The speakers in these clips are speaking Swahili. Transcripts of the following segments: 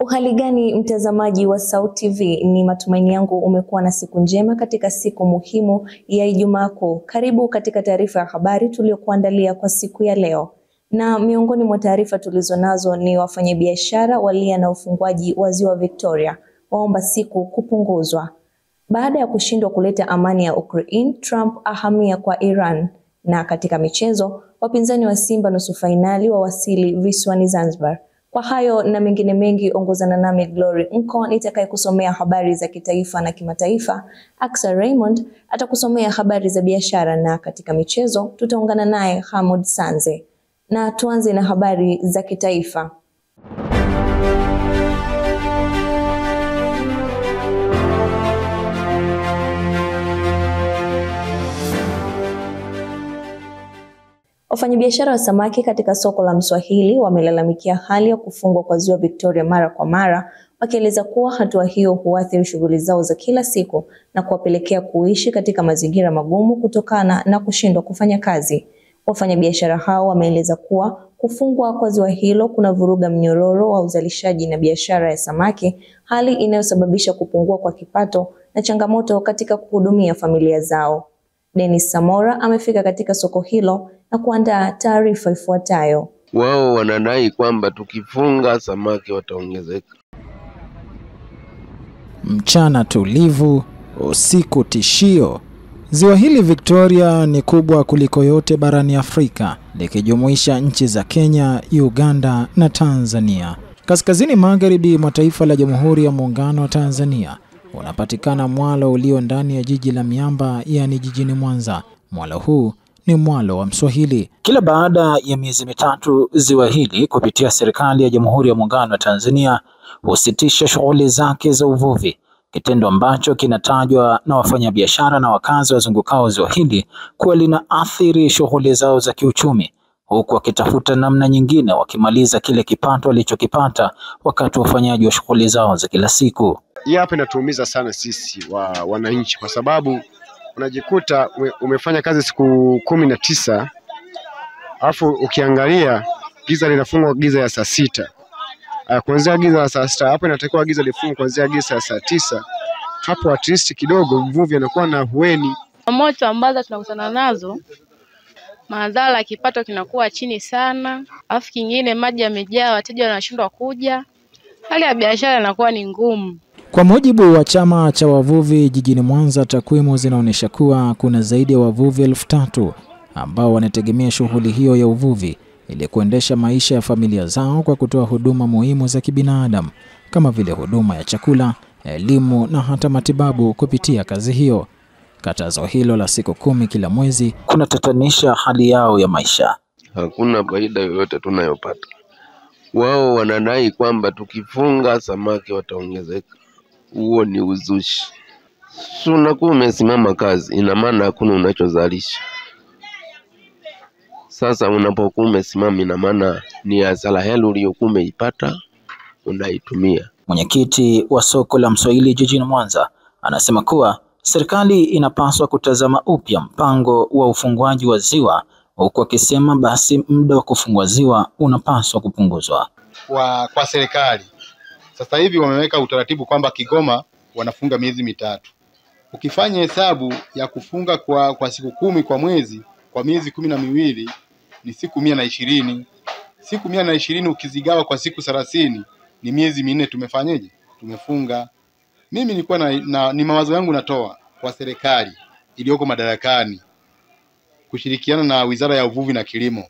Uhali gani mtazamaji wa SAUT TV, ni matumaini yangu umekuwa na siku njema katika siku muhimu ya Ijumaa Kuu. Karibu katika taarifa ya habari tuliyokuandalia kwa siku ya leo. Na miongoni mwa taarifa tulizonazo ni wafanyabiashara walia na ufunguaji wa Ziwa Victoria waomba siku kupunguzwa. Baada ya kushindwa kuleta amani ya Ukraine, Trump ahamia kwa Iran. Na katika michezo, wapinzani wa Simba nusu fainali wawasili visiwani Zanzibar. Kwa hayo na mengine mengi, ongozana nami Glory Nko nitakaye kusomea habari za kitaifa na kimataifa. Aksa Raymond atakusomea habari za biashara, na katika michezo tutaungana naye Hamud Sanze. Na tuanze na habari za kitaifa. Wafanyabiashara wa samaki katika soko la Mswahili wamelalamikia hali ya kufungwa kwa Ziwa Victoria mara kwa mara, wakieleza kuwa hatua hiyo huathiri shughuli zao za kila siku na kuwapelekea kuishi katika mazingira magumu kutokana na kushindwa kufanya kazi. Wafanyabiashara hao wameeleza kuwa kufungwa kwa ziwa hilo kuna vuruga mnyororo wa uzalishaji na biashara ya samaki, hali inayosababisha kupungua kwa kipato na changamoto katika kuhudumia familia zao. Dennis Samora amefika katika soko hilo na kuandaa taarifa ifuatayo. Wao wanadai kwamba tukifunga samaki wataongezeka. Mchana tulivu, usiku tishio. Ziwa hili Victoria ni kubwa kuliko yote barani Afrika, likijumuisha nchi za Kenya, Uganda na Tanzania. Kaskazini magharibi mwa taifa la Jamhuri ya Muungano wa Tanzania unapatikana mwalo ulio ndani ya jiji la miamba, yani jijini Mwanza. Mwalo huu ni mwalo wa Mswahili. Kila baada ya miezi mitatu, ziwa hili kupitia serikali ya Jamhuri ya Muungano wa Tanzania husitisha shughuli zake za uvuvi, kitendo ambacho kinatajwa na wafanyabiashara na wakazi wazungukao ziwa hili kuwa linaathiri shughuli zao za kiuchumi, huku wakitafuta namna nyingine wakimaliza kile kipato walichokipata wakati wafanyaji wa shughuli zao za kila siku. Hii hapa inatuumiza sana sisi wananchi, kwa sababu unajikuta umefanya kazi siku 19, alafu ukiangalia giza linafungwa giza ya saa 6. Kuanzia giza ya saa 6 hapo inatakiwa giza lifungwe kuanzia giza ya saa 9. Hapo at least kidogo mvuvi anakuwa na hueni. Moto ambazo tunakutana nazo, madhara ya kipato kinakuwa chini sana, alafu kingine maji yamejaa, wateja wanashindwa kuja, hali ya biashara inakuwa ni ngumu. Kwa mujibu wa chama cha wavuvi jijini Mwanza, takwimu zinaonyesha kuwa kuna zaidi ya wavuvi 3,000 ambao wanategemea shughuli hiyo ya uvuvi ili kuendesha maisha ya familia zao kwa kutoa huduma muhimu za kibinadamu kama vile huduma ya chakula, elimu na hata matibabu kupitia kazi hiyo. Katazo hilo la siku 10 kila mwezi kunatatanisha hali yao ya maisha. Hakuna faida yoyote tunayopata. Wao wanadai kwamba tukifunga samaki wataongezeka. Huo ni uzushi. Unakuwa umesimama kazi, ina maana hakuna unachozalisha. Sasa unapokuwa umesimama, ina maana ni hasara hela uliyokuwa umeipata unaitumia. Mwenyekiti wa soko la Mswahili jijini Mwanza anasema kuwa serikali inapaswa kutazama upya mpango wa ufunguaji wa ziwa, huku akisema basi muda wa kufungua ziwa unapaswa kupunguzwa. Kwa serikali sasa hivi wameweka utaratibu kwamba Kigoma wanafunga miezi mitatu. Ukifanya hesabu ya kufunga kwa siku 10 kwa mwezi, kwa miezi 12 ni siku 120. Siku 120 ukizigawa kwa siku 30 ni miezi 4 tumefanyaje? Tumefunga. Mimi nilikuwa ni mawazo yangu natoa kwa serikali iliyoko madarakani kushirikiana na Wizara ya Uvuvi na Kilimo.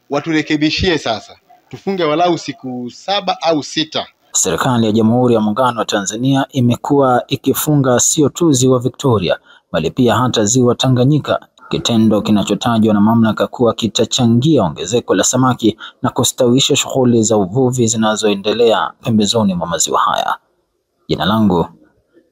Waturekebishie sasa. Tufunge walau siku 7 au 6. Serikali ya Jamhuri ya Muungano wa Tanzania imekuwa ikifunga sio tu Ziwa Victoria bali pia hata Ziwa Tanganyika, kitendo kinachotajwa na mamlaka kuwa kitachangia ongezeko la samaki na kustawisha shughuli za uvuvi zinazoendelea pembezoni mwa maziwa haya. Jina langu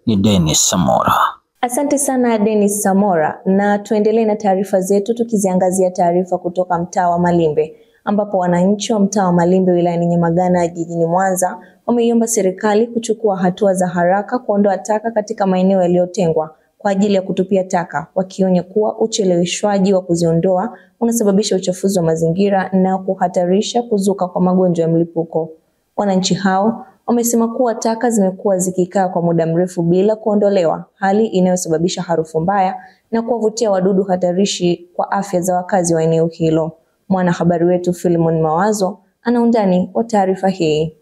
ni Dennis Samora. Asante sana Dennis Samora, na tuendelee na taarifa zetu tukiziangazia taarifa kutoka mtaa wa Malimbe, ambapo wananchi wa mtaa wa Malimbe wilayani Nyamagana jijini Mwanza wameiomba serikali kuchukua hatua za haraka kuondoa taka katika maeneo yaliyotengwa kwa ajili ya kutupia taka, wakionya kuwa ucheleweshwaji wa kuziondoa unasababisha uchafuzi wa mazingira na kuhatarisha kuzuka kwa magonjwa ya mlipuko. Wananchi hao Wamesema kuwa taka zimekuwa zikikaa kwa muda mrefu bila kuondolewa, hali inayosababisha harufu mbaya na kuwavutia wadudu hatarishi kwa afya za wakazi wa eneo hilo. Mwanahabari wetu Philemon Mawazo ana undani wa taarifa hii.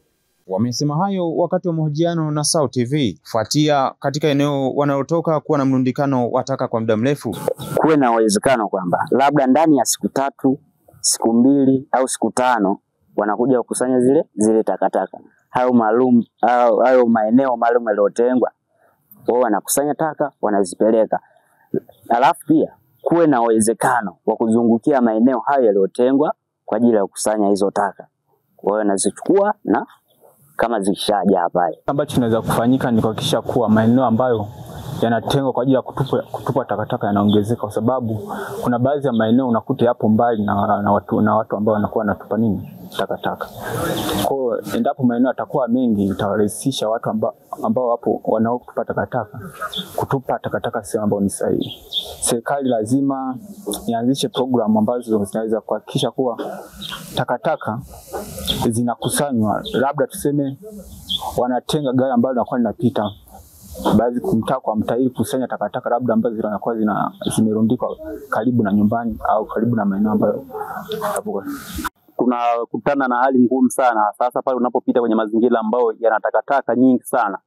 Wamesema hayo wakati wa mahojiano na SAUT TV kufuatia katika eneo wanalotoka kuwa na mrundikano wa taka kwa muda mrefu. Kuwe na uwezekano kwamba labda ndani ya siku 3, siku 2 au siku 5 wanakuja kukusanya zile takataka. Hayo maeneo maalum yaliyotengwa. Wao wanakusanya taka, wanazipeleka. Alafu pia kuwe na uwezekano wa kuzungukia maeneo hayo yaliyotengwa kwa ajili ya kukusanya hizo taka. Wao wanazichukua na kama zikishaja pale. Ambacho kinaweza kufanyika ni kuhakikisha kuwa maeneo ambayo yanatengwa kwa ajili ya kutupa takataka yanaongezeka, kwa sababu kuna baadhi ya maeneo unakuta yapo mbali na watu ambao wanakuwa wanatupa takataka. Kwa hiyo endapo maeneo yatakuwa mengi, itawarahisisha watu ambao wapo wanaotupa takataka kutupa takataka sehemu ambayo ni sahihi. Serikali lazima ianzishe programu ambazo zinaweza kuhakikisha kuwa takataka zinakusanywa. Labda tuseme wanatenga gari ambalo linakuwa linapita baadhi kumtaa kwa mtaa ili kusanya takataka labda ambazo zinakuwa zimerundikwa karibu na nyumbani au karibu na maeneo ambayo kunakutana na hali ngumu sana. Sasa pale unapopita kwenye mazingira ambayo yana takataka nyingi sana,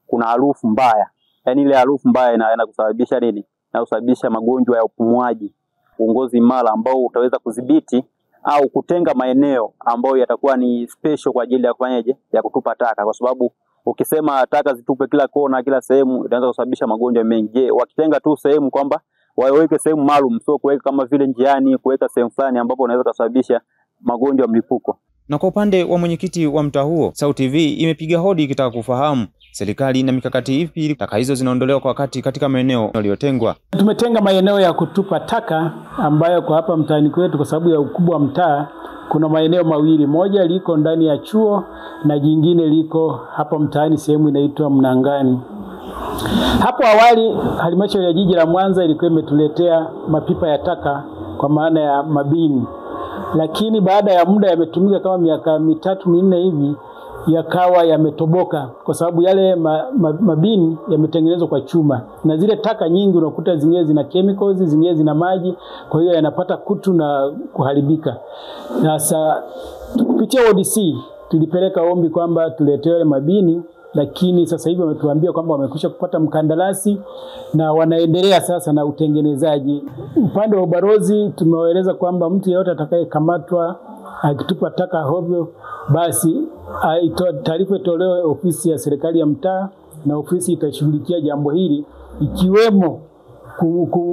kuna harufu mbaya. Yaani ile harufu mbaya inaenda kusababisha nini? Na kusababisha magonjwa ya upumuaji. Uongozi imara ambao utaweza kudhibiti au kutenga maeneo ambayo yatakuwa ni special kwa ajili ya kufanyaje, ya kutupa taka, kwa sababu ukisema taka zitupe kila kona kila sehemu itaanza kusababisha magonjwa mengi. Je, wakitenga tu sehemu kwamba waweke sehemu maalum, sio kuweka kama vile njiani, kuweka sehemu fulani ambapo unaweza kusababisha magonjwa mlipuko. Na kwa upande wa mwenyekiti wa mtaa huo, SAUT TV imepiga hodi ikitaka kufahamu serikali na mikakati ipi taka hizo zinaondolewa kwa wakati katika maeneo yaliyotengwa. Tumetenga maeneo ya kutupa taka ambayo kwa hapa mtaani kwetu, kwa sababu ya ukubwa wa mtaa, kuna maeneo mawili. Moja liko ndani ya chuo na jingine liko hapa mtaani sehemu inaitwa Mnangani. Hapo awali halmashauri ya jiji la Mwanza ilikuwa imetuletea mapipa ya taka kwa maana ya mabini. Lakini baada ya muda yametumika kama miaka 3-4 hivi, yakawa yametoboka kwa sababu yale mabini yametengenezwa kwa chuma, na zile taka nyingi unakuta zingine zina chemicals, zingine zina maji, kwa hiyo yanapata kutu na kuharibika. Sasa kupitia ODC tulipeleka ombi kwamba tuletewe mabini, lakini sasa hivi wametuambia kwamba wamekwisha kupata mkandarasi na wanaendelea sasa na utengenezaji. Upande wa ubalozi tumewaeleza kwamba mtu yeyote atakayekamatwa akitupa taka hovyo, basi taarifa itolewe ofisi ya serikali ya mtaa, na ofisi itashughulikia jambo hili, ikiwemo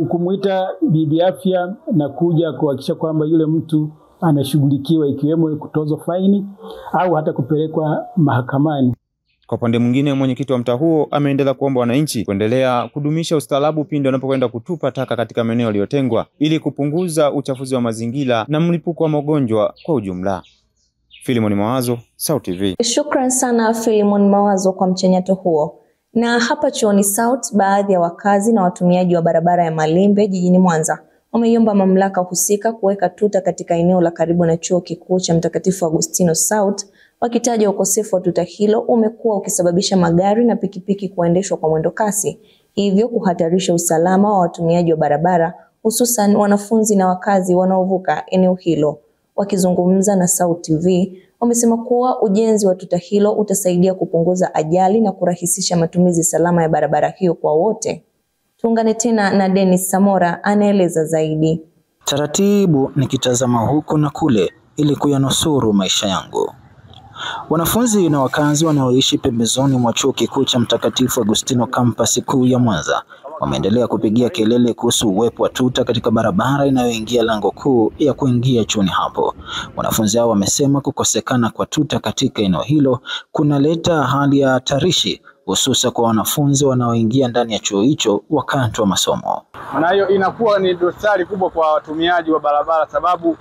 kumuita bibi afya na kuja kuhakikisha kwamba yule mtu anashughulikiwa, ikiwemo kutozwa faini au hata kupelekwa mahakamani. Kwa upande mwingine, mwenyekiti wa mtaa huo ameendelea kuomba wananchi kuendelea kudumisha ustaarabu pindi wanapokwenda kutupa taka katika maeneo yaliyotengwa ili kupunguza uchafuzi wa mazingira na mlipuko wa magonjwa kwa ujumla. Philemon Mawazo, SAUT TV. Shukran sana Philemon Mawazo kwa mchanyato huo. Na hapa chuoni SAUT, baadhi ya wakazi na watumiaji wa barabara ya Malimbe jijini Mwanza wameiomba mamlaka husika kuweka tuta katika eneo la karibu na chuo kikuu cha Mtakatifu Agustino SAUT, wakitaja ukosefu wa tuta hilo umekuwa ukisababisha magari na pikipiki kuendeshwa kwa mwendo kasi, hivyo kuhatarisha usalama wa watumiaji wa barabara, hususan wanafunzi na wakazi wanaovuka eneo hilo. Wakizungumza na SAUT TV, wamesema kuwa ujenzi wa tuta hilo utasaidia kupunguza ajali na kurahisisha matumizi salama ya barabara hiyo kwa wote. Tuungane tena na Dennis Samora anaeleza zaidi. Taratibu nikitazama huko na kule ili kuyanusuru maisha yangu. Wanafunzi na wakazi wanaoishi pembezoni mwa chuo kikuu cha Mtakatifu Agustino campus kuu ya Mwanza wameendelea kupigia kelele kuhusu uwepo wa tuta katika barabara inayoingia lango kuu ya kuingia chuoni hapo. Wanafunzi hao wamesema kukosekana kwa tuta katika eneo hilo kunaleta hali ya hatarishi, hususa kwa wanafunzi wanaoingia ndani ya chuo hicho wakati wa masomo. Na hiyo inakuwa ni dosari kubwa kwa watumiaji wa barabara, sababu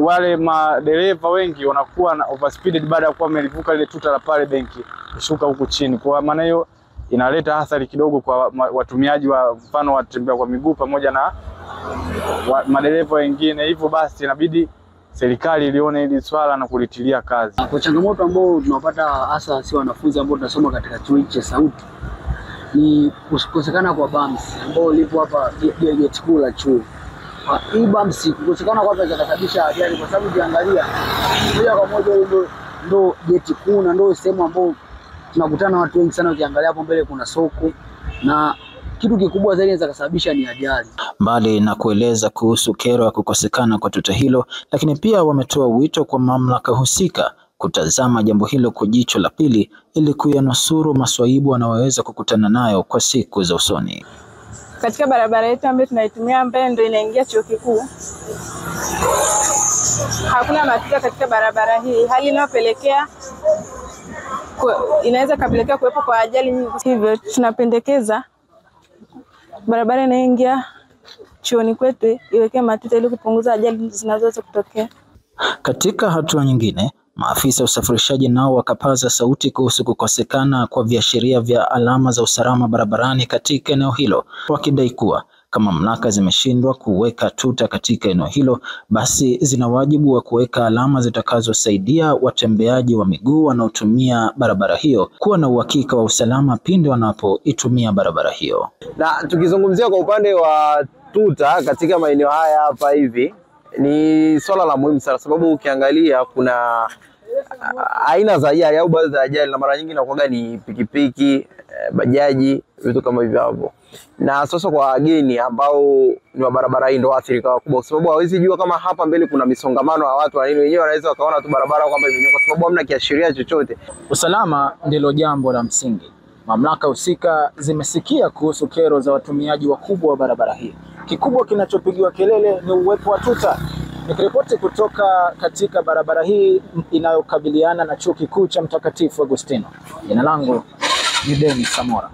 wale madereva wengi wanakuwa na overspeed baada ya kuwa wamelivuka ile tuta la pale benki kushuka huku chini. Kwa maana hiyo inaleta athari kidogo kwa watumiaji wa mfano watembea kwa miguu pamoja na madereva wengine. Hivyo basi inabidi serikali ilione hili swala na kulitilia kazi. Kwa changamoto ambao tunapata hasa si wanafunzi ambao tunasoma katika chuo cha Sauti ni kukosekana kwa bumps ambao lipo hapa gate kuu la chuo. Hii bumps kukosekana kwa hapa zinasababisha ajali kwa sababu ukiangalia moja kwa moja ndo gate kuu na ndo sehemu ambao tunakutana watu wengi sana. Ukiangalia hapo mbele kuna soko na kitu kikubwa zaidi inaweza kusababisha ni ajali. Mbali na kueleza kuhusu kero ya kukosekana kwa tuta hilo, lakini pia wametoa wito kwa mamlaka husika kutazama jambo hilo kwa jicho la pili ili kuyanusuru maswaibu wanaweza kukutana nayo kwa siku za usoni. Katika barabara yetu ambayo tunaitumia ambayo ndio inaingia chuo kikuu, hakuna matuta katika barabara hii, hali inayopelekea inaweza kapelekea kuwepo kwa ajali nyingi. Hivyo tunapendekeza barabara inayoingia chuoni kwetu iweke matuta ili kupunguza ajali zinazoweza kutokea. Katika hatua nyingine, maafisa usafirishaji nao wakapaza sauti kuhusu kukosekana kwa viashiria vya alama za usalama barabarani katika eneo hilo, wakidai kuwa kama mamlaka zimeshindwa kuweka tuta katika eneo hilo, basi zina wajibu wa kuweka alama zitakazosaidia watembeaji wa miguu wanaotumia barabara hiyo kuwa na uhakika wa usalama pindi wanapoitumia barabara hiyo. Na tukizungumzia kwa upande wa tuta katika maeneo haya hapa hivi, ni swala la muhimu sana sababu ukiangalia kuna aina za ajali au baadhi za ajali na mara nyingi inakuwa ni pikipiki, bajaji, vitu kama hivyo hapo. Na sasa kwa wageni ambao ni wa barabara hii ndio waathirika wakubwa kwa sababu hawezi jua kama hapa mbele kuna misongamano ya watu na nini, wenyewe wanaweza wakaona tu barabara kwamba imenyooka kwa sababu hamna kiashiria chochote. Usalama ndilo jambo la msingi. Mamlaka husika zimesikia kuhusu kero za watumiaji wakubwa wa barabara hii. Kikubwa kinachopigiwa kelele ni uwepo wa tuta. Nikiripoti kutoka katika barabara hii inayokabiliana na Chuo Kikuu cha Mtakatifu Agustino. Jina langu ni Dennis Samora.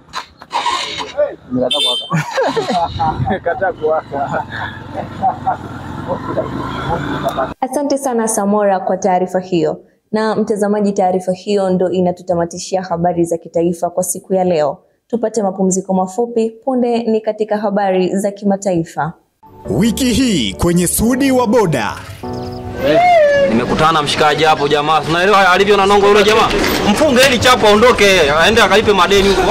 Asante sana Samora kwa taarifa hiyo. Na mtazamaji, taarifa hiyo ndo inatutamatishia habari za kitaifa kwa siku ya leo. Tupate mapumziko mafupi, punde ni katika habari za kimataifa. Wiki hii kwenye Sudi wa Boda. Nimekutana na mshikaji hapo jamaa. Unaelewa alivyo na nongo yule jamaa. Mfunge ili chapo aondoke, aende akalipe madeni huko.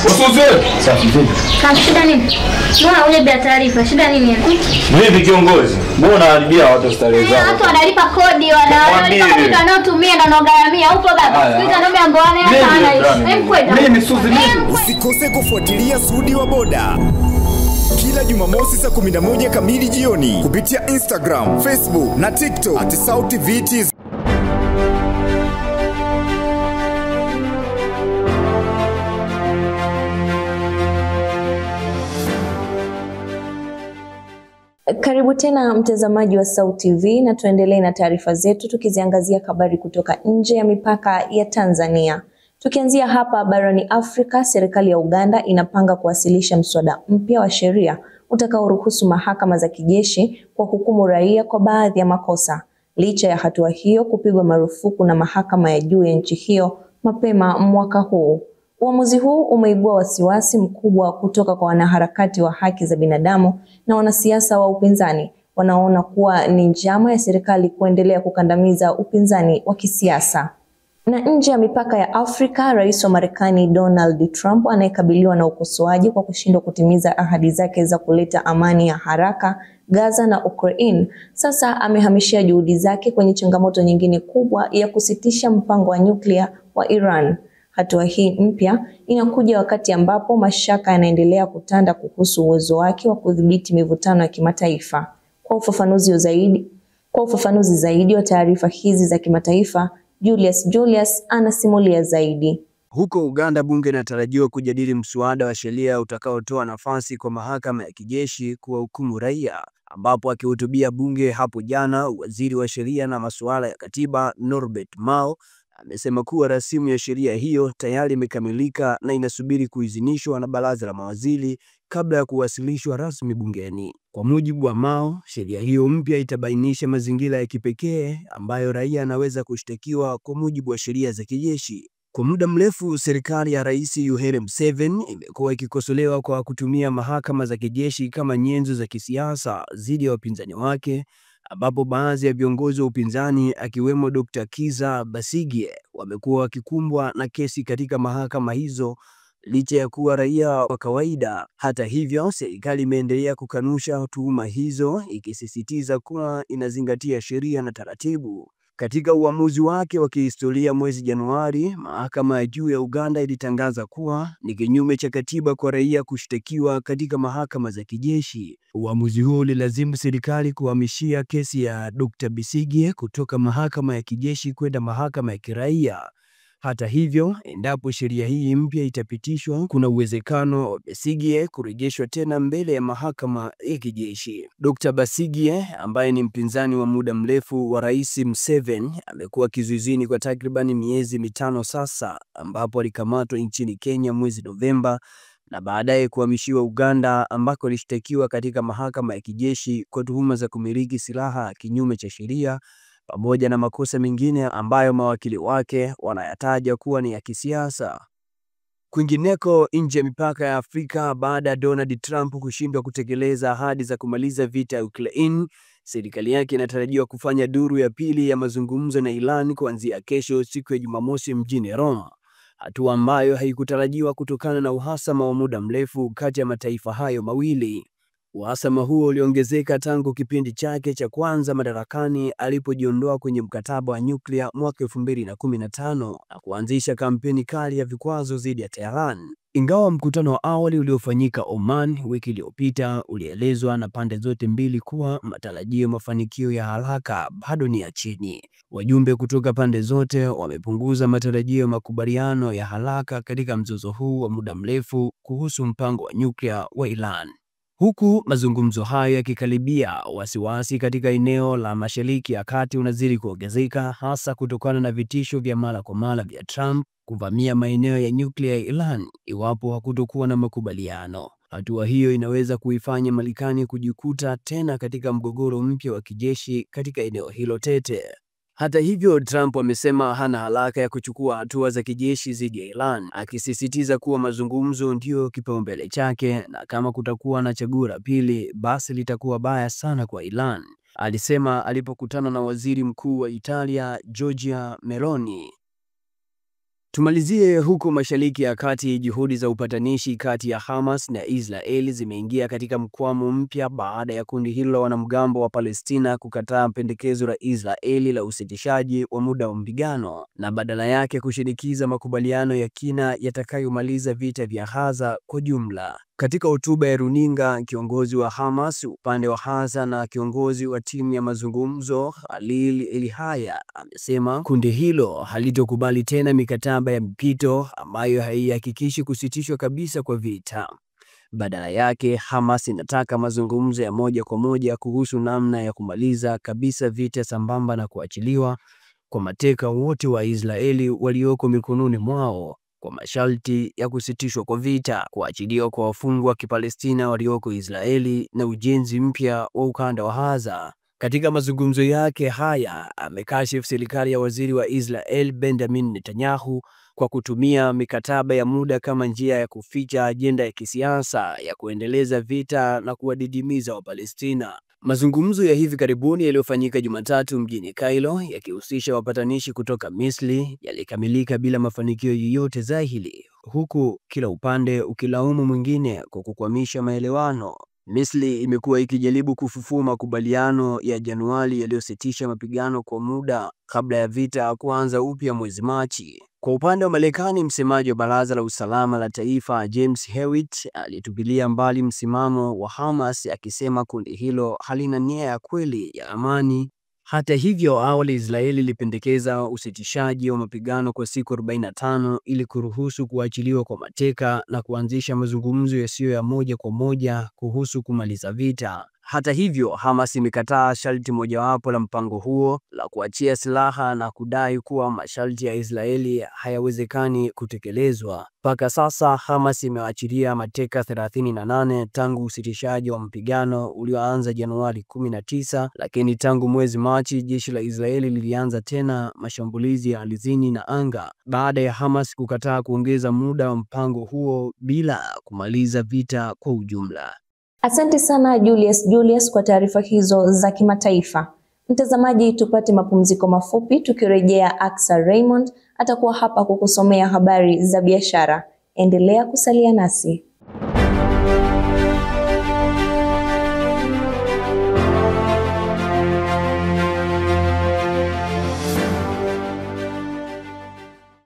Usuze. Safi vipi? Shida nini? Mbona ule bila taarifa? Shida nini hapo? Vipi kiongozi? Mbona unaharibia watu starehe zao? Watu wanalipa kodi, wanalipa kodi wanaotumia na wanaogaramia. Upo baba? Sikuiza ndio mambo yana. Mimi Suzi mimi. Usikose kufuatilia Sudi wa Boda kila Jumamosi saa 11 kamili jioni kupitia Instagram, Facebook na TikTok @SautiVTZ. Karibu tena mtazamaji wa Sauti TV na tuendelee na taarifa zetu tukiziangazia habari kutoka nje ya mipaka ya Tanzania. Tukianzia hapa barani Afrika, serikali ya Uganda inapanga kuwasilisha mswada mpya wa sheria utakaoruhusu mahakama za kijeshi kwa hukumu raia kwa baadhi ya makosa. Licha ya hatua hiyo kupigwa marufuku na mahakama ya juu ya nchi hiyo mapema mwaka huu. Uamuzi huu umeibua wasiwasi mkubwa kutoka kwa wanaharakati wa haki za binadamu na wanasiasa wa upinzani wanaona kuwa ni njama ya serikali kuendelea kukandamiza upinzani wa kisiasa. Na nje ya mipaka ya Afrika, Rais wa Marekani Donald Trump anayekabiliwa na ukosoaji kwa kushindwa kutimiza ahadi zake za kuleta amani ya haraka Gaza na Ukraine, sasa amehamishia juhudi zake kwenye changamoto nyingine kubwa ya kusitisha mpango wa nyuklia wa Iran. Hatua hii mpya inakuja wakati ambapo mashaka yanaendelea kutanda kuhusu uwezo wake wa kudhibiti mivutano ya kimataifa. Kwa ufafanuzi zaidi wa taarifa hizi za kimataifa, Julius anasimulia zaidi. Huko Uganda, bunge linatarajiwa kujadili mswada wa sheria utakaotoa nafasi kwa mahakama ya kijeshi kuwahukumu raia, ambapo akihutubia bunge hapo jana, waziri wa sheria na masuala ya katiba Norbert Mao amesema kuwa rasimu ya sheria hiyo tayari imekamilika na inasubiri kuidhinishwa na baraza la mawaziri kabla ya kuwasilishwa rasmi bungeni. Kwa mujibu wa Mao, sheria hiyo mpya itabainisha mazingira ya kipekee ambayo raia anaweza kushtakiwa kwa mujibu wa sheria za kijeshi. Kwa muda mrefu, serikali ya Rais Yoweri Museveni imekuwa ikikosolewa kwa kutumia mahakama za kijeshi kama nyenzo za kisiasa dhidi ya wapinzani wake, ambapo baadhi ya viongozi wa upinzani akiwemo Dr. Kizza Besigye wamekuwa wakikumbwa na kesi katika mahakama hizo licha ya kuwa raia wa kawaida. Hata hivyo, serikali imeendelea kukanusha tuhuma hizo, ikisisitiza kuwa inazingatia sheria na taratibu. Katika uamuzi wake wa kihistoria mwezi Januari, mahakama ya juu ya Uganda ilitangaza kuwa ni kinyume cha katiba kwa raia kushtakiwa katika mahakama za kijeshi. Uamuzi huo ulilazimu serikali kuhamishia kesi ya Dr. Besigye kutoka mahakama ya kijeshi kwenda mahakama ya kiraia. Hata hivyo, endapo sheria hii mpya itapitishwa, kuna uwezekano wa Besigye kurejeshwa tena mbele ya mahakama ya kijeshi. Dr. Besigye, ambaye ni mpinzani wa muda mrefu wa Rais Museveni, amekuwa kizuizini kwa takriban miezi 5 sasa, ambapo alikamatwa nchini Kenya mwezi Novemba na baadaye kuhamishiwa Uganda, ambako alishtakiwa katika mahakama ya kijeshi kwa tuhuma za kumiliki silaha kinyume cha sheria, pamoja na makosa mengine ambayo mawakili wake wanayataja kuwa ni ya kisiasa. Kwingineko, nje ya mipaka ya Afrika, baada ya Donald Trump kushindwa kutekeleza ahadi za kumaliza vita ya Ukraine, serikali yake inatarajiwa kufanya duru ya pili ya mazungumzo na Iran kuanzia kesho, siku ya Jumamosi mjini Roma, hatua ambayo haikutarajiwa kutokana na uhasama wa muda mrefu kati ya mataifa hayo mawili. Uhasama huo uliongezeka tangu kipindi chake cha kwanza madarakani alipojiondoa kwenye mkataba wa nyuklia mwaka 2015 na kuanzisha kampeni kali ya vikwazo dhidi ya Tehran. Ingawa mkutano wa awali uliofanyika Oman wiki iliyopita ulielezwa na pande zote mbili kuwa matarajio ya mafanikio ya haraka bado ni ya chini, wajumbe kutoka pande zote wamepunguza matarajio ya makubaliano ya haraka katika mzozo huu wa muda mrefu kuhusu mpango wa nyuklia wa Iran. Huku mazungumzo hayo yakikaribia, wasiwasi katika eneo la Mashariki ya Kati unazidi kuongezeka, hasa kutokana na vitisho vya mara kwa mara vya Trump kuvamia maeneo ya nyuklia ya Iran iwapo hakutokuwa na makubaliano. Hatua hiyo inaweza kuifanya Marekani kujikuta tena katika mgogoro mpya wa kijeshi katika eneo hilo tete. Hata hivyo, Trump amesema hana haraka ya kuchukua hatua za kijeshi dhidi ya Iran, akisisitiza kuwa mazungumzo ndio kipaumbele chake na kama kutakuwa na chaguo la pili, basi litakuwa baya sana kwa Iran, alisema alipokutana na Waziri Mkuu wa Italia Giorgia Meloni. Tumalizie huko Mashariki ya Kati. Juhudi za upatanishi kati ya Hamas na Israeli zimeingia katika mkwamo mpya baada ya kundi hilo la wanamgambo wa Palestina kukataa pendekezo la Israeli la usitishaji wa muda wa mapigano na badala yake kushinikiza makubaliano ya kina yatakayomaliza vita vya Gaza kwa jumla. Katika hotuba ya runinga, kiongozi wa Hamas upande wa Gaza na kiongozi wa timu ya mazungumzo Khalil El-Haya amesema kundi hilo halitokubali tena mikataba ya mpito ambayo haihakikishi kusitishwa kabisa kwa vita. Badala yake, Hamas inataka mazungumzo ya moja kwa moja kuhusu namna ya kumaliza kabisa vita sambamba na kuachiliwa kwa mateka wote wa Israeli walioko mikononi mwao kwa masharti ya kusitishwa kwa vita, kuachiliwa kwa wafungwa wa Kipalestina walioko Israeli na ujenzi mpya wa ukanda wa Gaza. Katika mazungumzo yake haya, amekashifu serikali ya waziri wa Israel Benjamin Netanyahu kwa kutumia mikataba ya muda kama njia ya kuficha ajenda ya kisiasa ya kuendeleza vita na kuwadidimiza Wapalestina. Mazungumzo ya hivi karibuni yaliyofanyika Jumatatu mjini Cairo, yakihusisha wapatanishi kutoka Misri, yalikamilika bila mafanikio yoyote dhahiri, huku kila upande ukilaumu mwingine kwa kukwamisha maelewano. Misri imekuwa ikijaribu kufufua makubaliano ya Januari yaliyositisha mapigano kwa muda kabla ya vita kuanza upya mwezi Machi. Kwa upande wa Marekani, msemaji wa Baraza la Usalama la Taifa James Hewitt alitupilia mbali msimamo wa Hamas akisema kundi hilo halina nia ya kweli ya amani. Hata hivyo, awali Israeli ilipendekeza usitishaji wa mapigano kwa siku 45 ili kuruhusu kuachiliwa kwa mateka na kuanzisha mazungumzo yasiyo ya moja kwa moja kuhusu kumaliza vita. Hata hivyo, Hamas imekataa sharti mojawapo la mpango huo la kuachia silaha na kudai kuwa masharti ya Israeli hayawezekani kutekelezwa. Mpaka sasa Hamas imewaachilia mateka 38 tangu usitishaji wa mapigano ulioanza Januari 19, lakini tangu mwezi Machi jeshi la Israeli lilianza tena mashambulizi ya ardhini na anga baada ya Hamas kukataa kuongeza muda wa mpango huo bila kumaliza vita kwa ujumla. Asante sana Julius kwa taarifa hizo za kimataifa. Mtazamaji, tupate mapumziko mafupi, tukirejea Aksa Raymond atakuwa hapa kukusomea habari za biashara. Endelea kusalia nasi.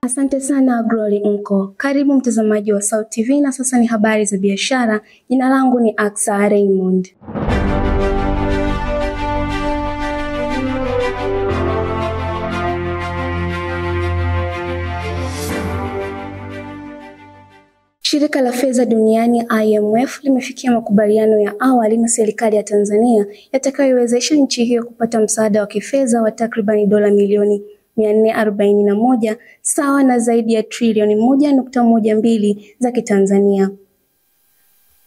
Asante sana Glory Nko. Karibu mtazamaji wa Sauti TV na sasa ni habari za biashara. Jina langu ni Aksa Raymond. Shirika la Fedha Duniani IMF limefikia makubaliano ya awali na serikali ya Tanzania yatakayowezesha nchi hiyo kupata msaada wa kifedha wa takriban dola milioni 441 sawa na zaidi ya trilioni 1.12 za Kitanzania.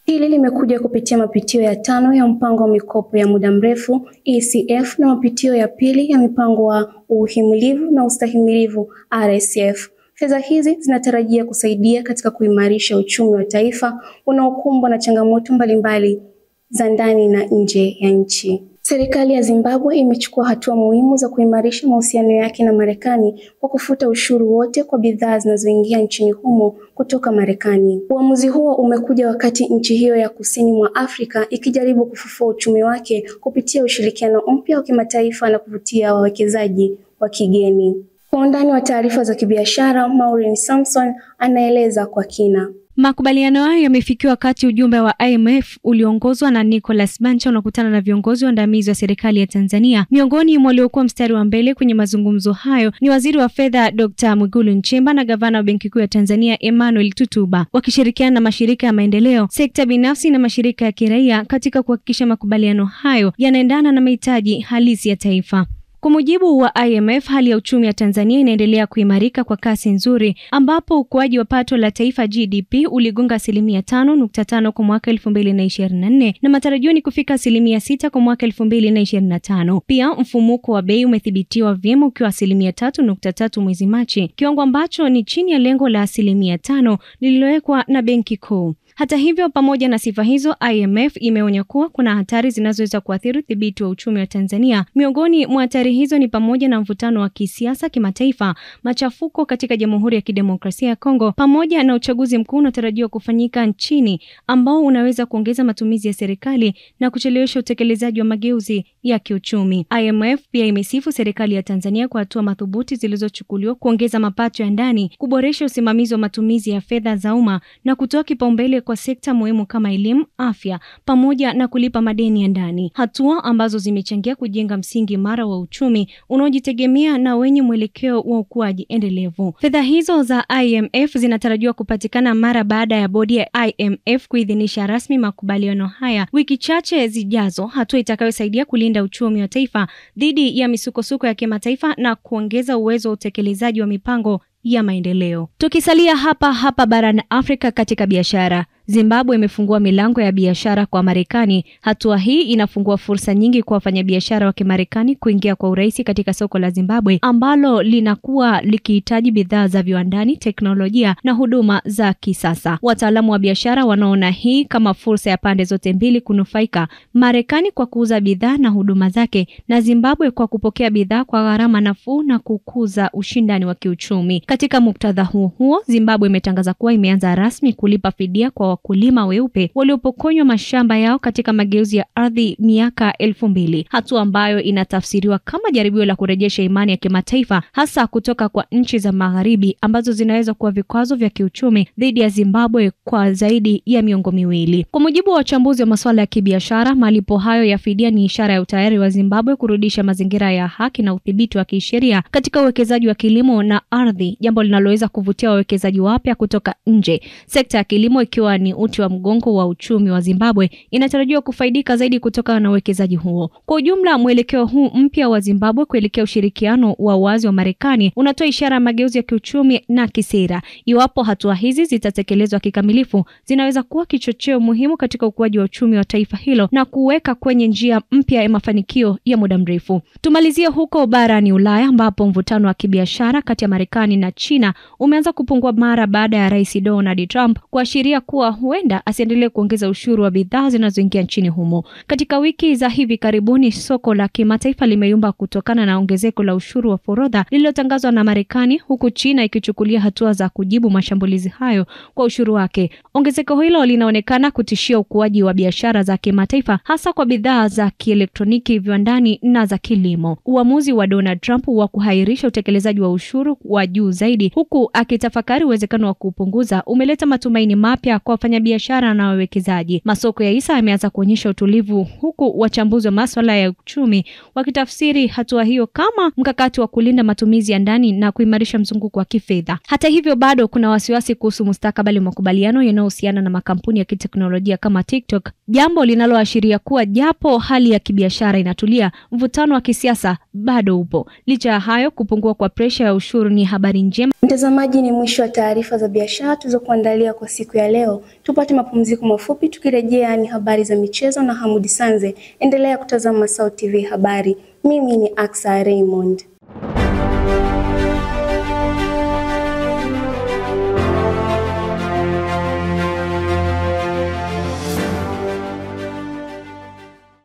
Hili limekuja kupitia mapitio ya 5 ya mpango wa mikopo ya muda mrefu ECF na mapitio ya pili ya mipango wa uhimilivu na ustahimilivu RSF. Fedha hizi zinatarajia kusaidia katika kuimarisha uchumi wa taifa unaokumbwa na changamoto mbalimbali za ndani na nje ya nchi. Serikali ya Zimbabwe imechukua hatua muhimu za kuimarisha mahusiano yake na Marekani kwa kufuta ushuru wote kwa bidhaa zinazoingia nchini humo kutoka Marekani. Uamuzi huo umekuja wakati nchi hiyo ya kusini mwa Afrika ikijaribu kufufua uchumi wake kupitia ushirikiano mpya wa kimataifa na kuvutia wawekezaji wa kigeni. Kwa undani wa taarifa za kibiashara, Maureen Samson anaeleza kwa kina. Makubaliano hayo yamefikiwa wakati ujumbe wa IMF uliongozwa na Nicholas Bancha unakutana na viongozi waandamizi wa serikali ya Tanzania. Miongoni mwa waliokuwa mstari wa mbele kwenye mazungumzo hayo ni Waziri wa Fedha Dr. Mwigulu Nchemba na Gavana wa Benki Kuu ya Tanzania Emmanuel Tutuba, wakishirikiana na mashirika ya maendeleo, sekta binafsi na mashirika ya kiraia katika kuhakikisha makubaliano hayo yanaendana na mahitaji halisi ya taifa. Kwa mujibu wa IMF, hali ya uchumi ya Tanzania inaendelea kuimarika kwa kasi nzuri, ambapo ukuaji wa pato la taifa GDP uligonga 5.5% kwa mwaka 2024 na matarajio ni kufika 6% kwa mwaka 2025. Pia mfumuko wa bei umethibitiwa vyema ukiwa 3.3% mwezi Machi, kiwango ambacho ni chini ya lengo la 5% lililowekwa na Benki Kuu. Hata hivyo, pamoja na sifa hizo, IMF imeonya kuwa kuna hatari zinazoweza kuathiri udhibiti wa uchumi wa Tanzania. Miongoni mwa hatari hizo ni pamoja na mvutano wa kisiasa kimataifa, machafuko katika Jamhuri ya Kidemokrasia ya Kongo, pamoja na uchaguzi mkuu unatarajiwa kufanyika nchini ambao unaweza kuongeza matumizi ya serikali na kuchelewesha utekelezaji wa mageuzi ya kiuchumi. IMF pia imesifu serikali ya Tanzania kwa hatua madhubuti zilizochukuliwa kuongeza mapato ya ndani, kuboresha usimamizi wa matumizi ya fedha za umma na kutoa kipaumbele kwa sekta muhimu kama elimu, afya, pamoja na kulipa madeni ya ndani. Hatua ambazo zimechangia kujenga msingi imara wa uchumi unaojitegemea na wenye mwelekeo wa ukuaji endelevu. Fedha hizo za IMF zinatarajiwa kupatikana mara baada ya bodi ya IMF kuidhinisha rasmi makubaliano haya wiki chache zijazo, hatua itakayosaidia kulinda uchumi wa taifa dhidi ya misukosuko ya kimataifa na kuongeza uwezo wa utekelezaji wa mipango ya maendeleo. Tukisalia hapa barani Afrika katika biashara, Zimbabwe imefungua milango ya biashara kwa Marekani. Hatua hii inafungua fursa nyingi kwa wafanyabiashara wa Kimarekani kuingia kwa urahisi katika soko la Zimbabwe ambalo linakuwa likihitaji bidhaa za viwandani, teknolojia na huduma za kisasa. Wataalamu wa biashara wanaona hii kama fursa ya pande zote mbili kunufaika, Marekani kwa kuuza bidhaa na huduma zake na Zimbabwe kwa kupokea bidhaa kwa gharama nafuu na kukuza ushindani wa kiuchumi. Katika muktadha huo, Zimbabwe imetangaza kuwa imeanza rasmi kulipa fidia kwa wakulima weupe waliopokonywa mashamba yao katika mageuzi ya ardhi miaka 2000, hatua ambayo inatafsiriwa kama jaribio la kurejesha imani ya kimataifa, hasa kutoka kwa nchi za magharibi ambazo zinaweza kuwa vikwazo vya kiuchumi dhidi ya Zimbabwe kwa zaidi ya miongo miwili. Kwa mujibu wa wachambuzi wa masuala ya kibiashara, malipo hayo ya fidia ni ishara ya utayari wa Zimbabwe kurudisha mazingira ya haki na udhibiti wa kisheria katika uwekezaji wa kilimo na ardhi, jambo linaloweza kuvutia wawekezaji wapya kutoka nje. Sekta ya kilimo ikiwa ni uti wa mgongo wa uchumi wa Zimbabwe, inatarajiwa kufaidika zaidi kutoka na uwekezaji huo. Kwa ujumla, mwelekeo huu mpya wa Zimbabwe kuelekea ushirikiano wa wazi wa Marekani unatoa ishara ya mageuzi ya kiuchumi na kisera. Iwapo hatua hizi zitatekelezwa kikamilifu, zinaweza kuwa kichocheo muhimu katika ukuaji wa uchumi wa taifa hilo na kuweka kwenye njia mpya ya mafanikio ya muda mrefu. Tumalizie huko barani Ulaya ambapo mvutano wa kibiashara kati ya Marekani na China umeanza kupungua mara baada ya Rais Donald Trump kuashiria kuwa huenda asiendelee kuongeza ushuru wa bidhaa zinazoingia nchini humo. Katika wiki za hivi karibuni, soko la kimataifa limeyumba kutokana na ongezeko la ushuru wa forodha lililotangazwa na Marekani, huku China ikichukulia hatua za kujibu mashambulizi hayo kwa ushuru wake. Ongezeko hilo linaonekana kutishia ukuaji wa biashara za kimataifa, hasa kwa bidhaa za kielektroniki, viwandani na za kilimo. Uamuzi wa Donald Trump wa kuhairisha utekelezaji wa ushuru wa juu zaidi, huku akitafakari uwezekano wa kupunguza, umeleta matumaini mapya kwa wafanyabiashara na wawekezaji. Masoko ya hisa yameanza kuonyesha utulivu, huku wachambuzi wa masuala ya uchumi wakitafsiri hatua hiyo kama mkakati wa kulinda matumizi ya ndani na kuimarisha mzunguko wa kifedha. Hata hivyo, bado kuna wasiwasi kuhusu mustakabali wa makubaliano yanayohusiana na makampuni ya kiteknolojia kama TikTok, jambo linaloashiria kuwa japo hali ya kibiashara inatulia, mvutano wa kisiasa bado upo. Licha ya hayo, kupungua kwa presha ya ushuru ni habari njema. Mtazamaji, ni mwisho wa taarifa za biashara tulizokuandalia kwa siku ya leo. Tupate mapumziko mafupi, tukirejea ni habari za michezo na Hamudi Sanze. Endelea kutazama Sauti TV Habari. Mimi ni Aksa Raymond.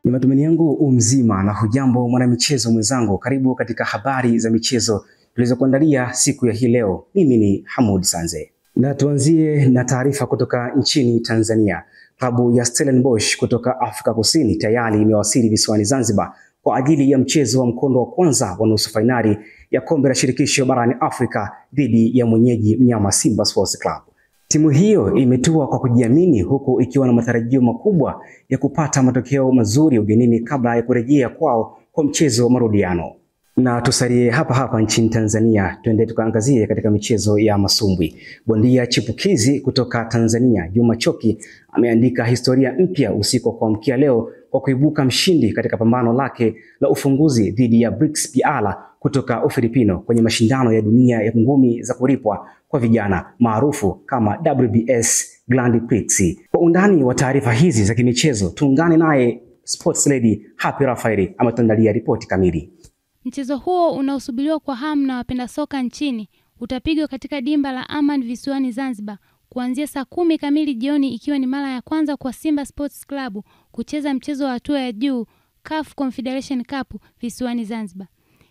Ni matumaini yangu umzima na hujambo mwanamichezo mwenzangu. Karibu katika habari za michezo tulizokuandalia siku ya hii leo. Mimi ni Hamudi Sanze. Na tuanzie na taarifa kutoka nchini Tanzania. Klabu ya Stellenbosch kutoka Afrika Kusini tayari imewasili visiwani Zanzibar kwa ajili ya mchezo wa mkondo wa kwanza wa nusu fainali ya kombe la shirikisho barani Afrika dhidi ya mwenyeji mnyama Simba Sports Club. Timu hiyo imetua kwa kujiamini, huku ikiwa na matarajio makubwa ya kupata matokeo mazuri ugenini kabla ya kurejea kwao kwa mchezo wa marudiano. Na tusalie hapa hapa nchini Tanzania, tuende tukaangazie katika michezo ya masumbwi. Bondia chipukizi kutoka Tanzania Juma Choki ameandika historia mpya usiku wa kuamkia leo kwa kuibuka mshindi katika pambano lake la ufunguzi dhidi ya Brix Piala kutoka Ufilipino kwenye mashindano ya dunia ya ngumi za kulipwa kwa vijana maarufu kama WBS Grand Prix. Kwa undani wa taarifa hizi za kimichezo, tuungane naye Sports Lady Happy Rafaeli ametuandalia ripoti kamili. Mchezo huo unaosubiriwa kwa hamu na wapenda soka nchini utapigwa katika dimba la Aman visiwani Zanzibar kuanzia saa 10 kamili jioni, ikiwa ni mara ya kwanza kwa Simba Sports Club kucheza mchezo wa hatua ya juu CAF Confederation Cup visiwani Zanzibar,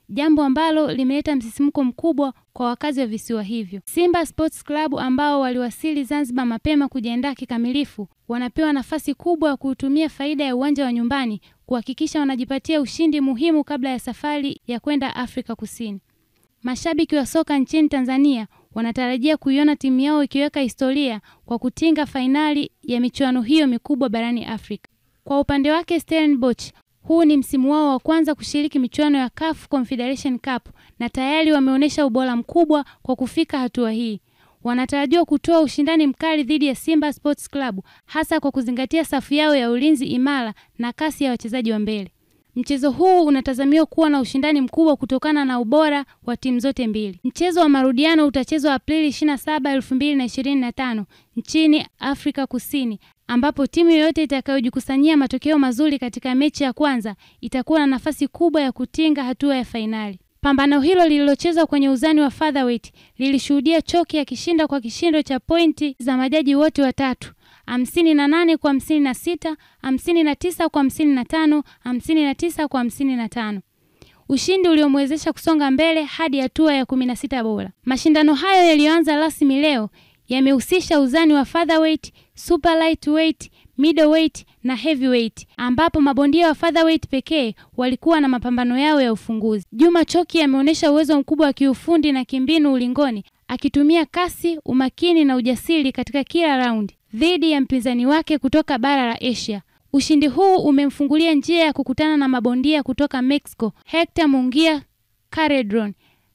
jambo ambalo limeleta msisimko mkubwa kwa wakazi wa visiwa hivyo. Simba Sports Club ambao waliwasili Zanzibar mapema kujiandaa kikamilifu, wanapewa nafasi kubwa ya kutumia faida ya uwanja wa nyumbani kuhakikisha wanajipatia ushindi muhimu kabla ya safari ya kwenda Afrika Kusini. Mashabiki wa soka nchini Tanzania wanatarajia kuiona timu yao ikiweka historia kwa kutinga fainali ya michuano hiyo mikubwa barani Afrika. Kwa upande wake Stellenbosch, huu ni msimu wao wa kwanza kushiriki michuano ya CAF Confederation Cup na tayari wameonyesha ubora mkubwa kwa kufika hatua hii. Wanatarajiwa kutoa ushindani mkali dhidi ya Simba Sports Club, hasa kwa kuzingatia safu yao ya ulinzi imara na kasi ya wachezaji wa mbele. Mchezo huu unatazamiwa kuwa na ushindani mkubwa kutokana na ubora wa timu zote mbili. Mchezo wa marudiano utachezwa Aprili 27, 2025 nchini Afrika Kusini, ambapo timu yoyote itakayojikusanyia matokeo mazuri katika mechi ya kwanza itakuwa na nafasi kubwa ya kutinga hatua ya fainali. Pambano hilo lililochezwa kwenye uzani wa featherweight lilishuhudia Choki akishinda kwa kishindo cha pointi za majaji wote watatu, 58 kwa 56, 59 kwa 55, 59 kwa 55. Ushindi uliomwezesha kusonga mbele hadi hatua ya 16 bora. Mashindano hayo yaliyoanza rasmi leo yamehusisha uzani wa featherweight, super lightweight, middleweight na heavyweight, ambapo mabondia wa featherweight pekee walikuwa na mapambano yao ya ufunguzi. Juma Choki ameonyesha uwezo mkubwa wa kiufundi na kimbinu ulingoni, akitumia kasi, umakini na ujasiri katika kila raundi dhidi ya mpinzani wake kutoka bara la Asia. Ushindi huu umemfungulia njia ya kukutana na mabondia kutoka Mexico, Hector Munguia Caredron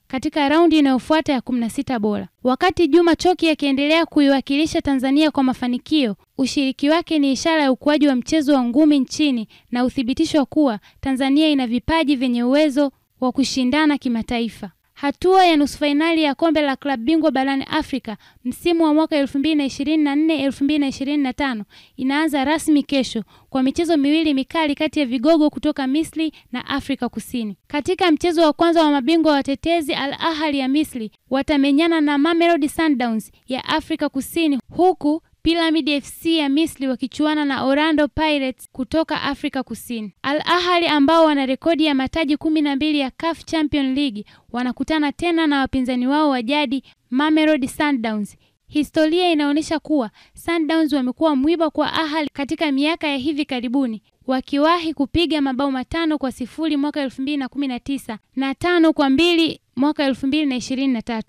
katika raundi inayofuata ya 16 bora. Wakati Juma Choki akiendelea kuiwakilisha Tanzania kwa mafanikio, ushiriki wake ni ishara ya ukuaji wa mchezo wa ngumi nchini na uthibitisho kuwa Tanzania ina vipaji vyenye uwezo wa kushindana kimataifa. Hatua ya nusu fainali ya kombe la klabu bingwa barani Afrika msimu wa mwaka 2024-2025 inaanza rasmi kesho kwa michezo miwili mikali kati ya vigogo kutoka Misri na Afrika Kusini. Katika mchezo wa kwanza wa mabingwa watetezi Al Ahly ya Misri watamenyana na Mamelodi Sundowns ya Afrika Kusini, huku Pyramid FC ya Misri wakichuana na Orlando Pirates kutoka Afrika Kusini. Al Ahly ambao wana rekodi ya mataji 12 ya CAF Champions League wanakutana tena na wapinzani wao wa jadi Mamelodi Sundowns. Historia inaonyesha kuwa Sundowns wamekuwa mwiba kwa Ahly katika miaka ya hivi karibuni, wakiwahi kupiga mabao 5-0 mwaka 2019 na 5-2 mwaka 2023.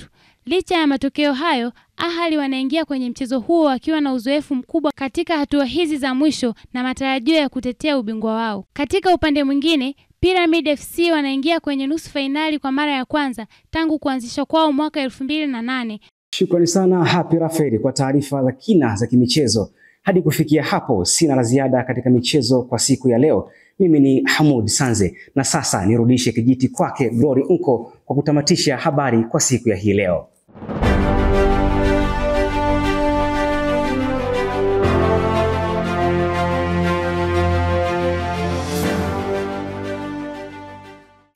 Licha ya matokeo hayo, Ahly wanaingia kwenye mchezo huo wakiwa na uzoefu mkubwa katika hatua hizi za mwisho na matarajio ya kutetea ubingwa wao. Katika upande mwingine, Pyramid FC wanaingia kwenye nusu fainali kwa mara ya kwanza tangu kuanzishwa kwao mwaka 2008. Shukrani sana Happy Raferi kwa taarifa za kina za kimichezo. Hadi kufikia hapo sina la ziada katika michezo kwa siku ya leo. Mimi ni Hamoud Sanze na sasa nirudishe kijiti kwake Glory Nko kwa kutamatisha habari kwa siku ya hii leo.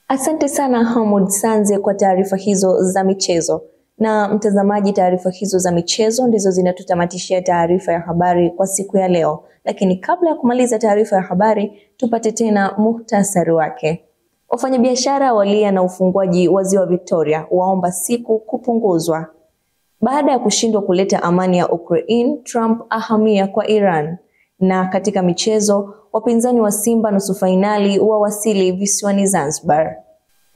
Asante sana Hamoud Sanze kwa taarifa hizo za michezo. Na mtazamaji, taarifa hizo za michezo ndizo zinatutamatishia taarifa ya habari kwa siku ya leo. Lakini kabla ya kumaliza taarifa ya habari, tupate tena muhtasari wake. Wafanyabiashara walia na ufunguaji wa Ziwa Victoria waomba siku kupunguzwa. Baada ya kushindwa kuleta amani ya Ukraine, Trump ahamia kwa Iran. Na katika michezo, wapinzani wa Simba nusu fainali wawasili visiwani Zanzibar.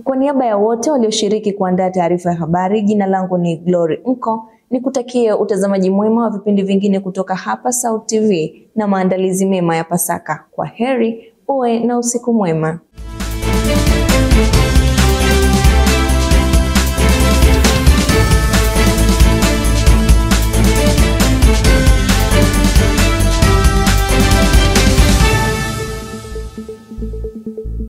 Kwa niaba ya wote walioshiriki kuandaa taarifa ya habari, jina langu ni Glory Nko. Nikutakie utazamaji mwema wa vipindi vingine kutoka hapa Sauti TV na maandalizi mema ya Pasaka. Kwa heri, uwe na usiku mwema.